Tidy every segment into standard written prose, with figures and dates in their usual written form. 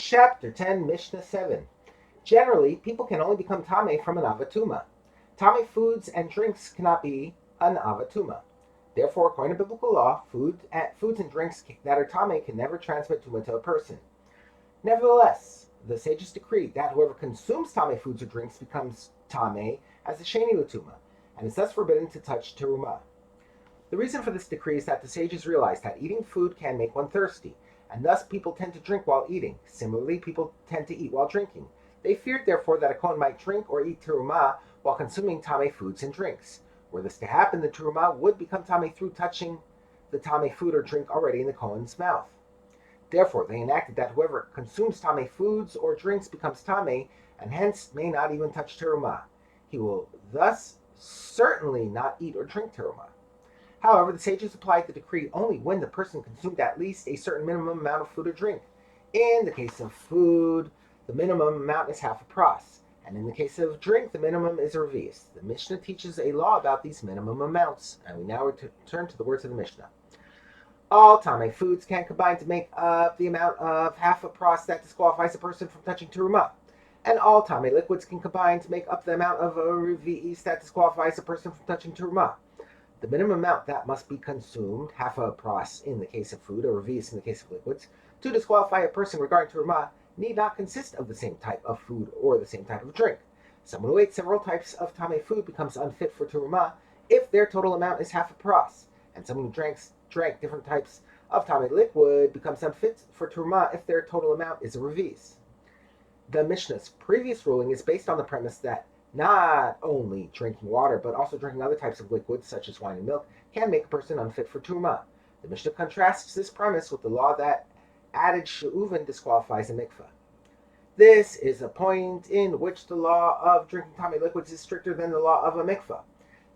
Chapter 10, Mishnah 7. Generally, people can only become Tameh from an Avatuma. Tameh foods and drinks cannot be an Avatuma. Therefore, according to biblical law, foods and drinks that are Tameh can never transmit Tuma to a person. Nevertheless, the sages decreed that whoever consumes Tameh foods or drinks becomes Tameh as a Sheni L'Tuma, and is thus forbidden to touch Terumah. The reason for this decree is that the sages realized that eating food can make one thirsty, and thus people tend to drink while eating. Similarly, people tend to eat while drinking. They feared, therefore, that a Kohen might drink or eat terumah while consuming tameh foods and drinks. Were this to happen, the terumah would become tameh through touching the tameh food or drink already in the Kohen's mouth. Therefore, they enacted that whoever consumes tameh foods or drinks becomes tameh, and hence may not even touch terumah. He will thus certainly not eat or drink terumah. However, the sages applied the decree only when the person consumed at least a certain minimum amount of food or drink. In the case of food, the minimum amount is half a pras, and in the case of drink, the minimum is a revius. The Mishnah teaches a law about these minimum amounts, and we now return to the words of the Mishnah. All tameh foods can combine to make up the amount of half a pras that disqualifies a person from touching terumah, and all tameh liquids can combine to make up the amount of a revius that disqualifies a person from touching terumah. The minimum amount that must be consumed, half a pras in the case of food, or revius in the case of liquids, to disqualify a person regarding terumah, need not consist of the same type of food or the same type of drink. Someone who ate several types of tameh food becomes unfit for terumah if their total amount is half a pras, and someone who drank different types of tameh liquid becomes unfit for terumah if their total amount is a revius. The Mishnah's previous ruling is based on the premise that not only drinking water, but also drinking other types of liquids, such as wine and milk, can make a person unfit for Tumah. The Mishnah contrasts this premise with the law that added she'uven disqualifies a mikvah. This is a point in which the law of drinking tameh liquids is stricter than the law of a mikvah,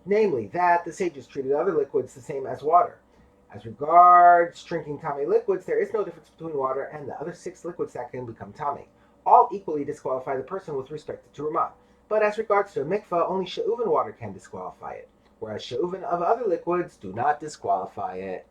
namely that the sages treated other liquids the same as water. As regards drinking tameh liquids, there is no difference between water and the other 6 liquids that can become tameh. All equally disqualify the person with respect to Turumah. But as regards to a mikvah, only she'uven water can disqualify it, whereas she'uven of other liquids do not disqualify it.